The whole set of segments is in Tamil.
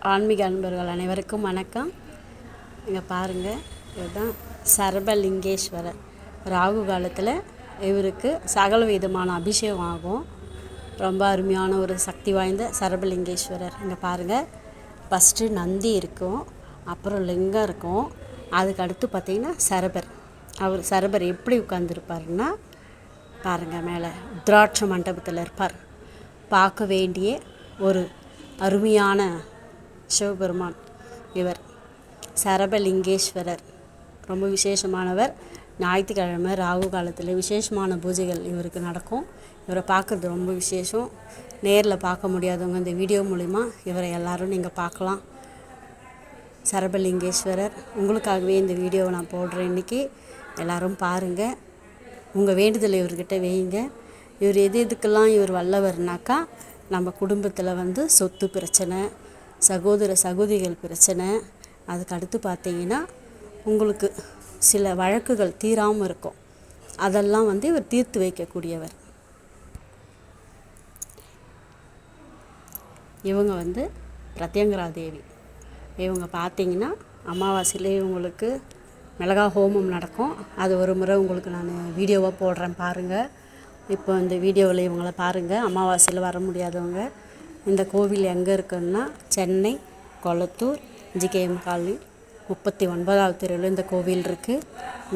ஆன்மீக அன்பர்கள் அனைவருக்கும் வணக்கம். இங்கே பாருங்கள், இதுதான் சரபலிங்கேஸ்வரர். ராகு காலத்தில் இவருக்கு சகல விதமான அபிஷேகம் ஆகும். ரொம்ப அருமையான ஒரு சக்தி வாய்ந்த சரபலிங்கேஸ்வரர். இங்கே பாருங்கள், ஃபஸ்ட்டு நந்தி இருக்கும், அப்புறம் லிங்கம் இருக்கும், அதுக்கு அடுத்து பார்த்திங்கன்னா சரபர் எப்படி உட்காந்துருப்பாருன்னா பாருங்கள், மேலே உத்ராட்ச மண்டபத்தில் இருப்பார். பார்க்க வேண்டிய ஒரு அருமையான சிவபெருமான் இவர். சரபலிங்கேஸ்வரர் ரொம்ப விசேஷமானவர். ஞாயிற்றுக்கிழமை ராகு காலத்தில் விசேஷமான பூஜைகள் இவருக்கு நடக்கும். இவரை பார்க்குறது ரொம்ப விசேஷம். நேரில் பார்க்க முடியாதவங்க இந்த வீடியோ மூலிமா இவரை எல்லோரும் நீங்கள் பார்க்கலாம். சரபலிங்கேஸ்வரர் உங்களுக்காகவே இந்த வீடியோவை நான் போடுறேன். இன்றைக்கி எல்லோரும் பாருங்கள், உங்கள் வேண்டுதலை இவர்கிட்ட வைங்க. இவர் எதுக்கெல்லாம் இவர் வல்லவர்னாக்கா, நம்ம குடும்பத்தில் சொத்து பிரச்சனை, சகோதர சகோதரிகள் பிரச்சனை, அதுக்கு அடுத்து பார்த்தீங்கன்னா உங்களுக்கு சில வழக்குகள் தீராமல் இருக்கும், அதெல்லாம் இவர் தீர்த்து வைக்கக்கூடியவர். இவங்க பிரத்யங்கரா தேவி. இவங்க பார்த்தீங்கன்னா அமாவாசையில் இவங்களுக்கு மிளகா ஹோமம் நடக்கும். அது ஒரு முறை உங்களுக்கு நான் வீடியோவாக போடுறேன், பாருங்கள். இப்போ இந்த வீடியோவில் இவங்களை பாருங்கள். அமாவாசையில் வர முடியாதவங்க, இந்த கோவில் எங்கே இருக்குன்னா சென்னை கொளத்தூர் ஜிகேஎம் காலனி 39வது தெருவில் இந்த கோவில் இருக்குது.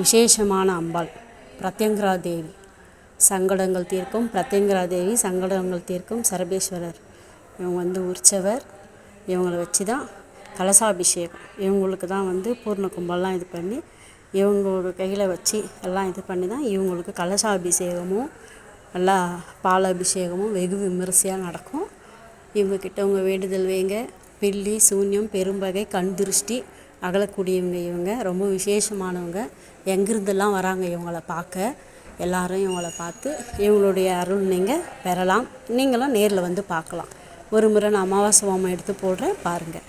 விசேஷமான அம்பாள் பிரத்யங்கரா தேவி. சங்கடங்கள் தீர்க்கும் பிரத்யங்கரா தேவி, சங்கடங்கள் தீர்க்கும் சரபேஸ்வரர். இவங்க உற்சவர். இவங்களை வச்சு தான் கலசாபிஷேகம். இவங்களுக்கு தான் பூர்ண கும்பம்லாம் இது பண்ணி இவங்களோட கையில் வச்சு எல்லாம் இது பண்ணி தான் இவங்களுக்கு கலசாபிஷேகமும் நல்லா பால் அபிஷேகமும் வெகு விமரிசையாக நடக்கும். இவங்கக்கிட்ட உங்கள் வேண்டுதல் வைங்க. பில்லி சூன்யம் பெரும்பகை கண் திருஷ்டி அகலக்கூடியவங்க. இவங்க ரொம்ப விசேஷமானவங்க. எங்கிருந்தெல்லாம் வராங்க இவங்கள பார்க்க. எல்லாரும் இவங்கள பார்த்து இவங்களுடைய அருள் நீங்கள் பெறலாம். நீங்களும் நேரில் பார்க்கலாம். ஒரு முறை நான் அமாவாசை ஹோமம் எடுத்து போடுறேன், பாருங்கள்.